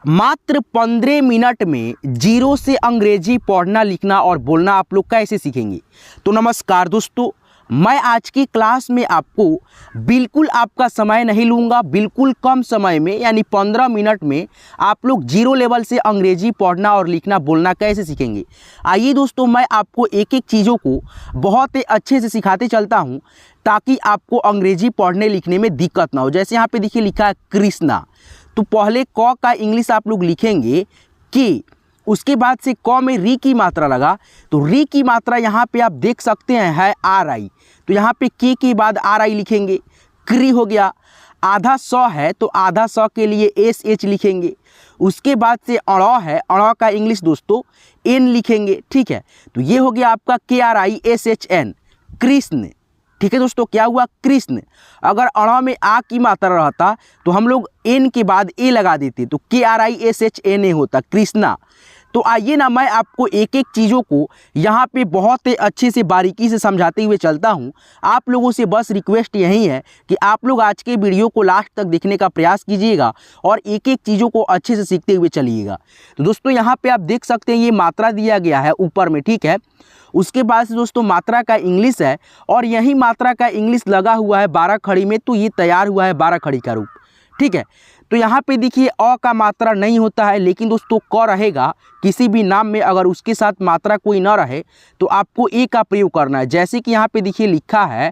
मात्र 15 मिनट में जीरो से अंग्रेजी पढ़ना लिखना और बोलना आप लोग कैसे सीखेंगे। तो नमस्कार दोस्तों, मैं आज की क्लास में आपको बिल्कुल आपका समय नहीं लूँगा, बिल्कुल कम समय में यानी 15 मिनट में आप लोग जीरो लेवल से अंग्रेजी पढ़ना और लिखना बोलना कैसे सीखेंगे। आइए दोस्तों, मैं आपको एक एक चीज़ों को बहुत ही अच्छे से सिखाते चलता हूँ ताकि आपको अंग्रेजी पढ़ने लिखने में दिक्कत ना हो। जैसे यहाँ पे देखिए लिखा है कृष्णा, तो पहले क का इंग्लिश आप लोग लिखेंगे कि, उसके बाद से क में री की मात्रा लगा, तो री की मात्रा यहाँ पे आप देख सकते हैं है आर आई, तो यहाँ पे के बाद आर आई लिखेंगे। क्री हो गया, आधा सौ है तो आधा सौ के लिए एस एच लिखेंगे। उसके बाद से अड़ा है, अड़ा का इंग्लिश दोस्तों एन लिखेंगे। ठीक है, तो ये हो गया आपका K R I S H N, Krishna. ठीक है दोस्तों, क्या हुआ कृष्ण। अगर अड़ा में आ की मात्रा रहता तो हम लोग एन के बाद ए लगा देते, तो K R I S H N A होता कृष्णा। तो आइए ना, मैं आपको एक एक चीज़ों को यहाँ पे बहुत ही अच्छे से बारीकी से समझाते हुए चलता हूँ। आप लोगों से बस रिक्वेस्ट यही है कि आप लोग आज के वीडियो को लास्ट तक देखने का प्रयास कीजिएगा और एक एक चीज़ों को अच्छे से सीखते हुए चलिएगा। तो दोस्तों यहाँ पे आप देख सकते हैं ये मात्रा दिया गया है ऊपर में। ठीक है, उसके बाद से दोस्तों मात्रा का इंग्लिश है और यही मात्रा का इंग्लिश लगा हुआ है 12 खड़ी में, तो ये तैयार हुआ है 12 खड़ी का रूप। ठीक है, तो यहाँ पे देखिए अ का मात्रा नहीं होता है, लेकिन दोस्तों क रहेगा किसी भी नाम में। अगर उसके साथ मात्रा कोई ना रहे तो आपको ए का प्रयोग करना है। जैसे कि यहाँ पे देखिए लिखा है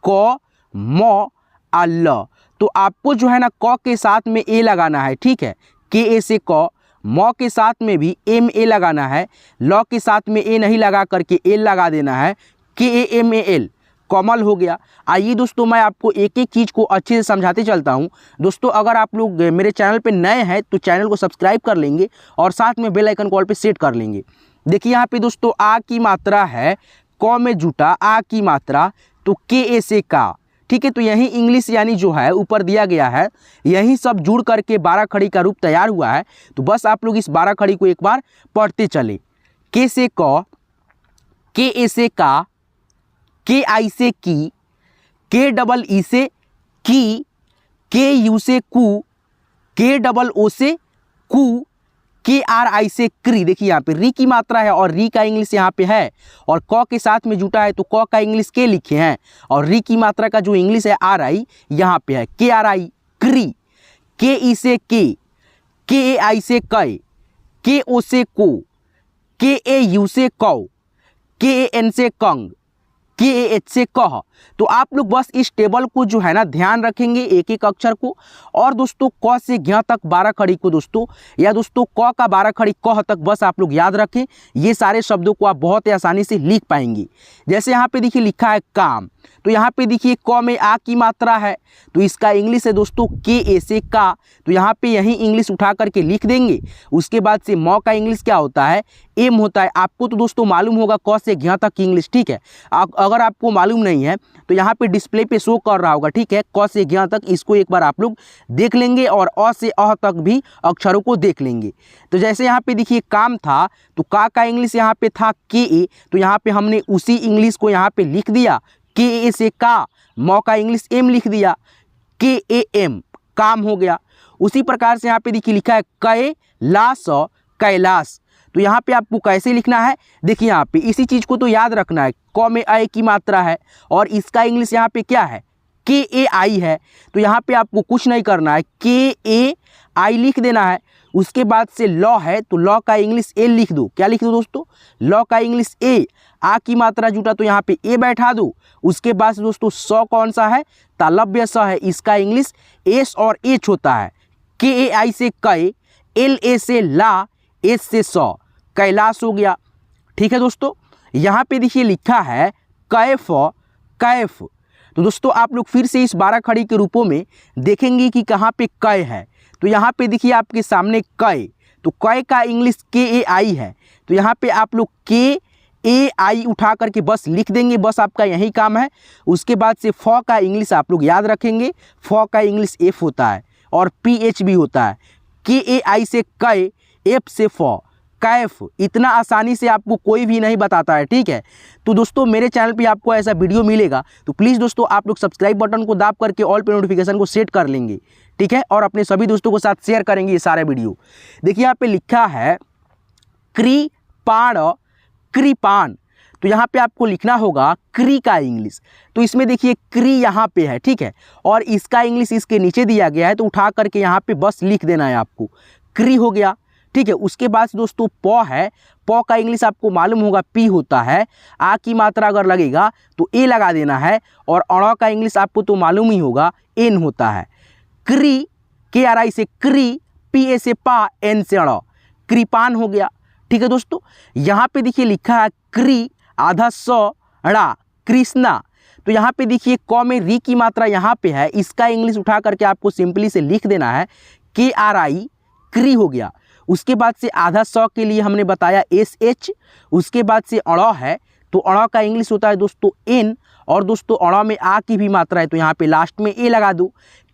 क म आ ल, तो आपको जो है ना क के साथ में ए लगाना है। ठीक है, के ए से क, म के साथ में भी एम ए लगाना है, ल के साथ में ए नहीं लगा करके एल लगा देना है, के ए एम ए एल, कमल हो गया। आइए दोस्तों, मैं आपको एक एक चीज़ को अच्छे से समझाते चलता हूं। दोस्तों अगर आप लोग मेरे चैनल पे नए हैं तो चैनल को सब्सक्राइब कर लेंगे और साथ में बेल आइकन कॉल पे सेट कर लेंगे। देखिए यहाँ पे दोस्तों आ की मात्रा है, क में जुटा आ की मात्रा, तो के ए से का। ठीक है, तो यही इंग्लिश यानी जो है ऊपर दिया गया है, यही सब जुड़ करके 12 खड़ी का रूप तैयार हुआ है। तो बस आप लोग इस 12 खड़ी को एक बार पढ़ते चले। के से क, के ए से का, के आई से की, के डबल ई से की, के यू से कू, के डबल ओ से कू, के आर आई से क्री। देखिए यहाँ पे री की मात्रा है और री का इंग्लिश यहाँ पे है और क के साथ में जुटा है तो क का इंग्लिश के लिखे हैं और री की मात्रा का जो इंग्लिश है आर आई यहाँ पे है, के आर आई क्री, के ई से के ए आई से कै, के ओ से को, के ए यू से कौ, के ए एन से कंग, के ए एच से कह। तो आप लोग बस इस टेबल को जो है ना ध्यान रखेंगे एक एक अक्षर को। और दोस्तों क से ज्ञ तक 12 खड़ी को दोस्तों, या दोस्तों क का 12 खड़ी कह तक बस आप लोग याद रखें। ये सारे शब्दों को आप बहुत ही आसानी से लिख पाएंगे। जैसे यहाँ पे देखिए लिखा है काम, तो यहाँ पे देखिए क में आ की मात्रा है, तो इसका इंग्लिश है दोस्तों के ए से का, तो यहाँ पे यही इंग्लिश उठा करके लिख देंगे। उसके बाद से म का इंग्लिश क्या होता है, एम होता है। आपको तो दोस्तों मालूम होगा क से ज्ञ तक की इंग्लिश। ठीक है, अगर आपको मालूम नहीं है तो यहाँ पे डिस्प्ले पे शो कर रहा होगा। ठीक है, क से ज्ञ तक इसको एक बार आप लोग देख लेंगे और अ से अह तक भी अक्षरों को देख लेंगे। तो जैसे यहाँ पे देखिए काम था, तो का इंग्लिश यहाँ पे था के ए, तो यहाँ पे हमने उसी इंग्लिश को यहाँ पे लिख दिया, के ए से का, म का इंग्लिश एम लिख दिया, के ए एम, काम हो गया। उसी प्रकार से यहाँ पे देखिए लिखा है कैलाश, कैलाश, तो यहाँ पे आपको कैसे लिखना है, देखिए यहाँ पे इसी चीज़ को तो याद रखना है। क में आई की मात्रा है और इसका इंग्लिश यहाँ पे क्या है, के ए आई है, तो यहाँ पे आपको कुछ नहीं करना है, के ए आई लिख देना है। उसके बाद से लॉ है, तो लॉ का इंग्लिश ए लिख दो। क्या लिख दो दोस्तों, लॉ का इंग्लिश ए, आ की मात्रा जुटा तो यहाँ पे ए बैठा दो। उसके बाद से दोस्तों सौ कौन सा है, तालव्य स है, इसका इंग्लिश एस और एच होता है। के ए आई से कै, एल ए से ला, एस से सौ, कैलाश हो गया। ठीक है दोस्तों, यहाँ पे देखिए लिखा है कैफ, कैफ, तो दोस्तों आप लोग फिर से इस 12 खड़ी के रूपों में देखेंगे कि कहाँ पे कै है। तो यहाँ पे देखिए आपके सामने कै, तो कै का इंग्लिश के ए आई है, तो यहाँ पे आप लोग के ए आई उठा करके बस लिख देंगे, बस आपका यही काम है। उसके बाद से फ का इंग्लिश आप लोग याद रखेंगे, फ का इंग्लिश एफ होता है और पी एच भी होता है। के ए आई से कै, एफ से फ, कैफ, इतना आसानी से आपको कोई भी नहीं बताता है। ठीक है, तो दोस्तों मेरे चैनल पे आपको ऐसा वीडियो मिलेगा तो प्लीज़ दोस्तों आप लोग सब्सक्राइब बटन को दाब करके ऑल पे नोटिफिकेशन को सेट कर लेंगे। ठीक है, और अपने सभी दोस्तों के साथ शेयर करेंगे ये सारे वीडियो। देखिए यहाँ पे लिखा है कृपाण कृपान, तो यहाँ पे आपको लिखना होगा क्री का इंग्लिश। तो इसमें देखिए क्री यहाँ पे है, ठीक है, और इसका इंग्लिश इसके नीचे दिया गया है, तो उठा करके यहाँ पे बस लिख देना है आपको, क्री हो गया, ठीक है। उसके बाद दोस्तों प है, प का इंग्लिश आपको मालूम होगा पी होता है, आ की मात्रा अगर लगेगा तो ए लगा देना है, और अड़ का इंग्लिश आपको तो मालूम ही होगा एन होता है। क्री के आर आई से क्री, पी ए से पा, एन से अड़, कृपान हो गया, ठीक है दोस्तों। यहाँ पे देखिए लिखा है क्री आधा स ड़ा कृष्णा, तो यहाँ पे देखिए क में री की मात्रा यहाँ पे है, इसका इंग्लिश उठा करके आपको सिंपली से लिख देना है के आर आई, क्री हो गया। उसके बाद से आधा स के लिए हमने बताया एस एच, उसके बाद से अड़ है, तो अड़ का इंग्लिश होता है दोस्तों एन, और दोस्तों अड़ में आ की भी मात्रा है, तो यहाँ पे लास्ट में ए लगा दो,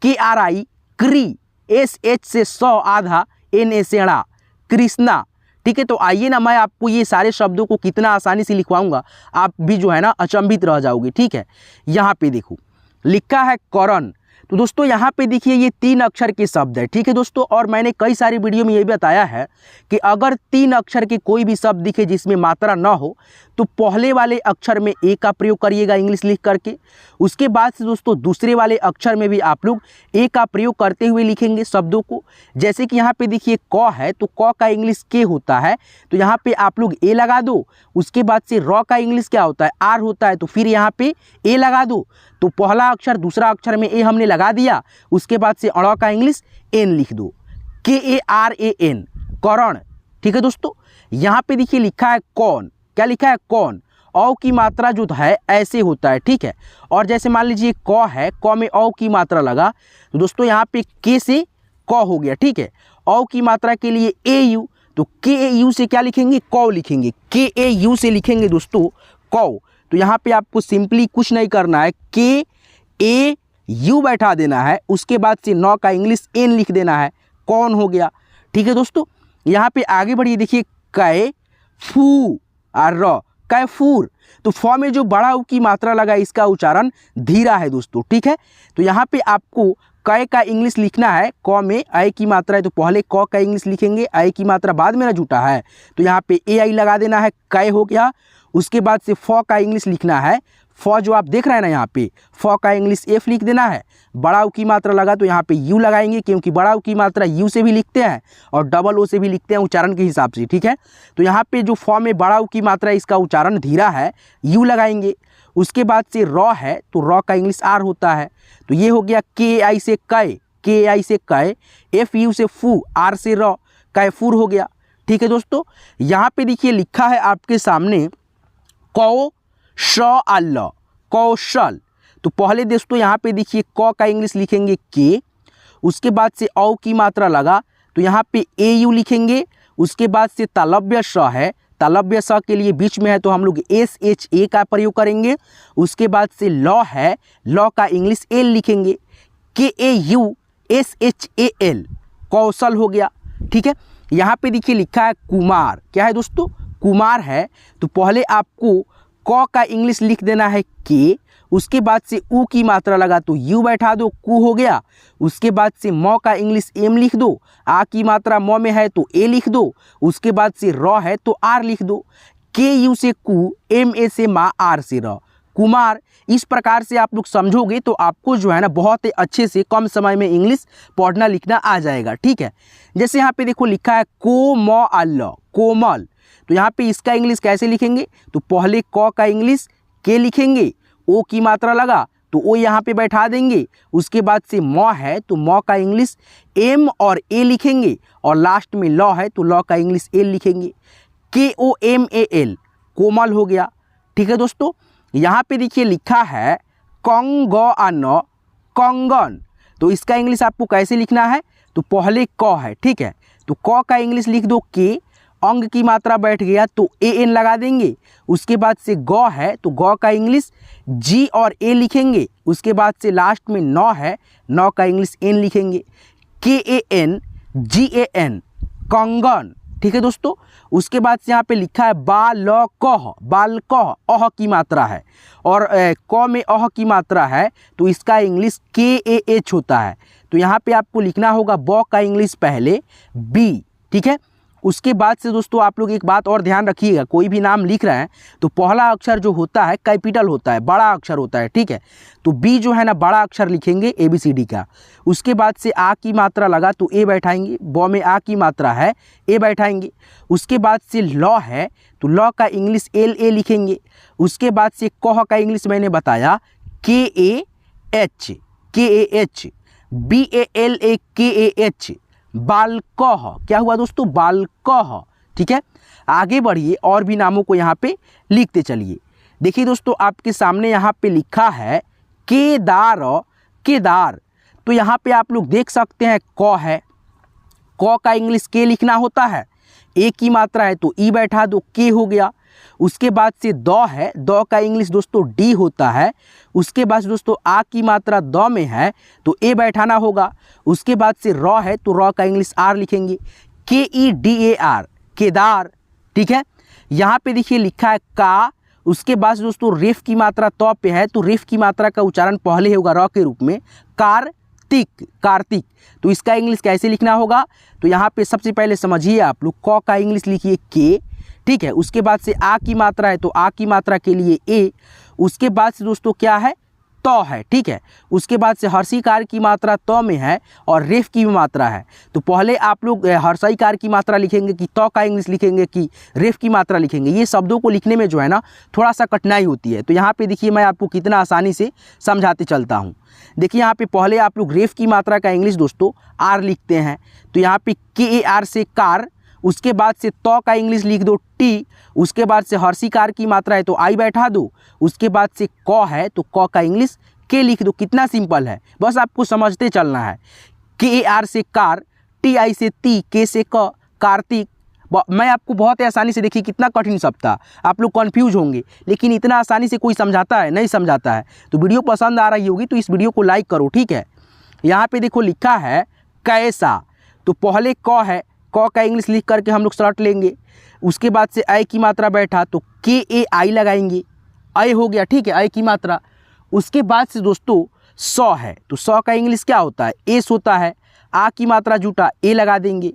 के आर आई क्री, एस एच से स आधा, एन ए से अड़ा, कृष्णा, ठीक है। तो आइए ना, मैं आपको ये सारे शब्दों को कितना आसानी से लिखवाऊंगा, आप भी जो है ना अचंभित रह जाओगे, ठीक है। यहाँ पे देखो लिखा है करण, तो दोस्तों यहाँ पे देखिए ये 3 अक्षर के शब्द है, ठीक है दोस्तों। और मैंने कई सारी वीडियो में ये भी बताया है कि अगर 3 अक्षर के कोई भी शब्द दिखे जिसमें मात्रा ना हो, तो पहले वाले अक्षर में ए का प्रयोग करिएगा इंग्लिश लिख करके। उसके बाद से दोस्तों दूसरे वाले अक्षर में भी आप लोग ए का प्रयोग करते हुए लिखेंगे शब्दों को। जैसे कि यहाँ पे देखिए क है, तो क का इंग्लिश के होता है, तो यहाँ पे आप लोग ए लगा दो। उसके बाद से र का इंग्लिश क्या होता है, आर होता है, तो फिर यहाँ पे ए लगा दो। तो पहला अक्षर दूसरा अक्षर में ए हमने लगा दिया, उसके बाद से अड़ का इंग्लिश एन लिख दो, के ए आर ए एन, करण, ठीक है दोस्तों। यहाँ पे देखिए लिखा है कौन, क्या लिखा है कौन, औ की मात्रा जो है ऐसे होता है, ठीक है। और जैसे मान लीजिए क है, क में औ की मात्रा लगा, तो दोस्तों यहाँ पे के से क हो गया, ठीक है। औ की मात्रा के लिए ए यू, तो के ए यू से क्या लिखेंगे, कौ लिखेंगे, के ए यू से लिखेंगे दोस्तों कौ। तो यहाँ पे आपको सिंपली कुछ नहीं करना है, के ए यू बैठा देना है, उसके बाद से नौ का इंग्लिश एन लिख देना है, कौन हो गया, ठीक है दोस्तों। यहाँ पे आगे बढ़िए, देखिए कै फू और र, कैफूर, तो फ में जो बड़ा उ की मात्रा लगा इसका उच्चारण धीरा है दोस्तों, ठीक है। तो यहाँ पे आपको कै का इंग्लिश लिखना है, क में आई की मात्रा है तो पहले क का इंग्लिश लिखेंगे, आई की मात्रा बाद में ना जुटा है, तो यहाँ पे ए आई लगा देना है, कै हो गया। उसके बाद से फ का इंग्लिश लिखना है, फ जो आप देख रहे हैं ना यहाँ पे, फ का इंग्लिश एफ लिख देना है। बड़ा उ की मात्रा लगा तो यहाँ पे यू लगाएंगे, क्योंकि बड़ा उ की मात्रा यू से भी लिखते हैं और डबल ओ से भी लिखते हैं उच्चारण के हिसाब से, ठीक है। तो यहाँ पे जो फ में बड़ा उ की मात्रा इसका उच्चारण धीरा है, यू लगाएंगे। उसके बाद से र है, तो र का इंग्लिश आर होता है, तो ये हो गया के आई से कै, के आई से कै, एफ यू से फू, आर से र, कैफूर हो गया, ठीक है दोस्तों। यहाँ पे देखिए लिखा है आपके सामने कौशल, कौशल, तो पहले दोस्तों यहाँ पे देखिए क का इंग्लिश लिखेंगे के, उसके बाद से औ की मात्रा लगा तो यहाँ पे ए यू लिखेंगे। उसके बाद से तालव्य स है, तालव्य स के लिए बीच में है तो हम लोग एस एच ए का प्रयोग करेंगे। उसके बाद से लॉ है, लॉ का इंग्लिश एल लिखेंगे, K A U S H A L, Kaushal हो गया, ठीक है। यहाँ पे देखिए लिखा है कुमार, क्या है दोस्तों, कुमार है, तो पहले आपको क का इंग्लिश लिख देना है के, उसके बाद से ऊ की मात्रा लगा तो यू बैठा दो, कु हो गया। उसके बाद से म का इंग्लिश एम लिख दो, आ की मात्रा म में है तो ए लिख दो। उसके बाद से र है तो आर लिख दो, के यू से कु, एम ए से मा, आर से र, कुमार। इस प्रकार से आप लोग समझोगे तो आपको जो है ना बहुत ही अच्छे से कम समय में इंग्लिश पढ़ना लिखना आ जाएगा, ठीक है। जैसे यहाँ पे देखो लिखा है कोमल, कोमल, तो यहाँ पे इसका इंग्लिश कैसे लिखेंगे, तो पहले क का इंग्लिश के लिखेंगे, ओ की मात्रा लगा तो ओ यहाँ पे बैठा देंगे। उसके बाद से म है तो म का इंग्लिश एम और ए लिखेंगे, और लास्ट में लॉ है तो लॉ का इंग्लिश एल लिखेंगे, के ओ एम ए एल, कोमल हो गया, ठीक है दोस्तों। यहाँ पे देखिए लिखा है कंगन, कंगन, तो इसका इंग्लिश आपको कैसे लिखना है, तो पहले क है, ठीक है, तो क का इंग्लिश लिख दो के, अंग की मात्रा बैठ गया तो ए एन लगा देंगे। उसके बाद से ग है तो ग का इंग्लिश जी और ए लिखेंगे। उसके बाद से लास्ट में नौ है, नौ का इंग्लिश एन लिखेंगे, K A N G A N, कंगन, ठीक है दोस्तों। उसके बाद से यहाँ पे लिखा है बालकह, बालकह, अह की मात्रा है और क में अह की मात्रा है तो इसका इंग्लिश के ए एच होता है, तो यहाँ पे आपको लिखना होगा ब का इंग्लिश पहले बी, ठीक है। उसके बाद से दोस्तों आप लोग एक बात और ध्यान रखिएगा, कोई भी नाम लिख रहे हैं तो पहला अक्षर जो होता है कैपिटल होता है, बड़ा अक्षर होता है, ठीक है। तो बी जो है ना बड़ा अक्षर लिखेंगे ABCD का। उसके बाद से आ की मात्रा लगा तो ए बैठाएंगे, ब में आ की मात्रा है ए बैठाएंगे। उसके बाद से लॉ है तो लॉ का इंग्लिश LA लिखेंगे। उसके बाद से कह का इंग्लिश मैंने बताया KAH, BALAKAH, बालकह। क्या हुआ दोस्तों? बालकह, ठीक है। आगे बढ़िए और भी नामों को यहाँ पे लिखते चलिए। देखिए दोस्तों आपके सामने यहाँ पे लिखा है केदार, केदार। तो यहाँ पे आप लोग देख सकते हैं क है, क का इंग्लिश के लिखना होता है, ए की मात्रा है तो ई बैठा दो, के हो गया। उसके बाद से द है, द का इंग्लिश दोस्तों डी होता है। उसके बाद दोस्तों आ की मात्रा द में है तो ए बैठाना होगा। उसके बाद से र है तो र का इंग्लिश आर लिखेंगे, KEDAR, केदार, ठीक है। यहाँ पे देखिए लिखा है का। उसके बाद दोस्तों रेफ की मात्रा त पे है तो रेफ की मात्रा का उच्चारण पहले होगा र के रूप में, कार्तिक, कार्तिक। तो इसका इंग्लिश कैसे लिखना होगा? तो यहाँ पे सबसे पहले समझिए आप लोग, क का इंग्लिश लिखिए के, ठीक है। उसके बाद से आ की मात्रा है तो आ की मात्रा के लिए ए। उसके बाद से दोस्तों क्या है? त है, ठीक है। उसके बाद से हर्षिकार की मात्रा त में है और रेफ की भी मात्रा है। तो पहले आप लोग हर्षिकार की मात्रा लिखेंगे कि त का इंग्लिश लिखेंगे कि रेफ की मात्रा लिखेंगे। ये शब्दों को लिखने में जो है ना थोड़ा सा कठिनाई होती है। तो यहाँ पे देखिए मैं आपको कितना आसानी से समझाते चलता हूँ। देखिए यहाँ पे पहले आप लोग रेफ की मात्रा का इंग्लिश दोस्तों आर लिखते हैं तो यहाँ पे KAR से कार। उसके बाद से त का इंग्लिश लिख दो टी। उसके बाद से हर्षिकार की मात्रा है तो आई बैठा दो। उसके बाद से क है तो क का इंग्लिश के लिख दो। कितना सिंपल है, बस आपको समझते चलना है। KAR से कार, TI से ती, के से क, कार्तिक। मैं आपको बहुत ही आसानी से, देखिए कितना कठिन शब्द था, आप लोग कंफ्यूज होंगे, लेकिन इतना आसानी से कोई समझाता है? नहीं समझाता है। तो वीडियो पसंद आ रही होगी तो इस वीडियो को लाइक करो, ठीक है। यहाँ पे देखो लिखा है कैसा, तो पहले क है, क का इंग्लिश लिख करके हम लोग शॉर्ट लेंगे। उसके बाद से आई की मात्रा बैठा तो KAI लगाएंगे, आई हो गया, ठीक है, आई की मात्रा। उसके बाद से दोस्तों सौ है तो सौ का इंग्लिश क्या होता है? एस होता है। आ की मात्रा जुटा ए लगा देंगे,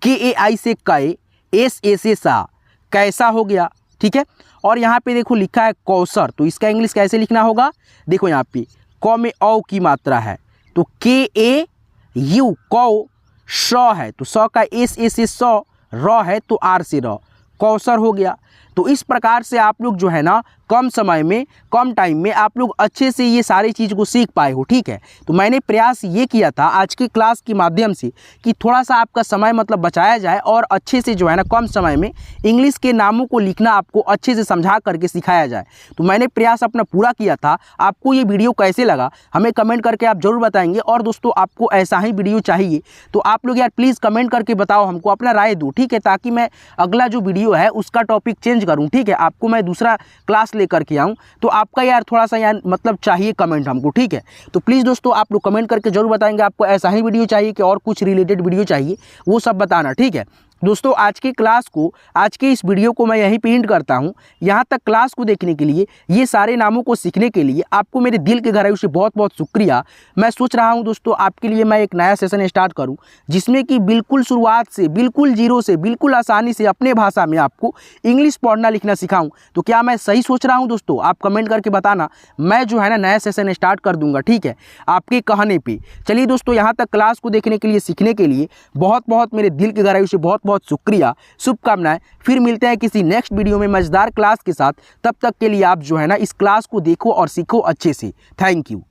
KAI से कै, SA से सा, कैसा हो गया, ठीक है। और यहाँ पे देखो लिखा है कौसर, तो इसका इंग्लिश कैसे लिखना होगा? देखो यहाँ पे क में औ की मात्रा है तो KAU, कौ। स है तो स का SA से स, र है तो आर से र, कौसर हो गया। तो इस प्रकार से आप लोग जो है ना कम समय में, कम टाइम में आप लोग अच्छे से ये सारी चीज़ को सीख पाए हो, ठीक है। तो मैंने प्रयास ये किया था आज की क्लास के माध्यम से कि थोड़ा सा आपका समय मतलब बचाया जाए और अच्छे से जो है ना कम समय में इंग्लिश के नामों को लिखना आपको अच्छे से समझा करके सिखाया जाए। तो मैंने प्रयास अपना पूरा किया था। आपको ये वीडियो कैसे लगा हमें कमेंट करके आप ज़रूर बताएंगे। और दोस्तों आपको ऐसा ही वीडियो चाहिए तो आप लोग यार प्लीज़ कमेंट करके बताओ, हमको अपना राय दो, ठीक है, ताकि मैं अगला जो वीडियो है उसका टॉपिक चेंज करूँ, ठीक है। आपको मैं दूसरा क्लास लेकर के आऊँ तो आपका यार थोड़ा सा यार मतलब चाहिए कमेंट हमको, ठीक है। तो प्लीज़ दोस्तों आप लोग कमेंट करके जरूर बताएंगे आपको ऐसा ही वीडियो चाहिए कि और कुछ रिलेटेड वीडियो चाहिए, वो सब बताना, ठीक है। दोस्तों आज की क्लास को, आज के इस वीडियो को मैं यहीं पे एंड करता हूं। यहाँ तक क्लास को देखने के लिए, ये सारे नामों को सीखने के लिए आपको मेरे दिल के गहराई से बहुत बहुत शुक्रिया। मैं सोच रहा हूं दोस्तों आपके लिए मैं एक नया सेशन स्टार्ट करूं जिसमें कि बिल्कुल शुरुआत से, बिल्कुल जीरो से, बिल्कुल आसानी से अपने भाषा में आपको इंग्लिश पढ़ना लिखना सिखाऊं। तो क्या मैं सही सोच रहा हूँ दोस्तों? आप कमेंट करके बताना। मैं जो है ना नया सेशन स्टार्ट कर दूंगा, ठीक है, आपके कहने पर। चलिए दोस्तों यहाँ तक क्लास को देखने के लिए, सीखने के लिए बहुत बहुत मेरे दिल के गहराई से बहुत बहुत शुक्रिया, शुभकामनाएं। फिर मिलते हैं किसी नेक्स्ट वीडियो में मजेदार क्लास के साथ। तब तक के लिए आप जो है ना इस क्लास को देखो और सीखो अच्छे से। Thank you.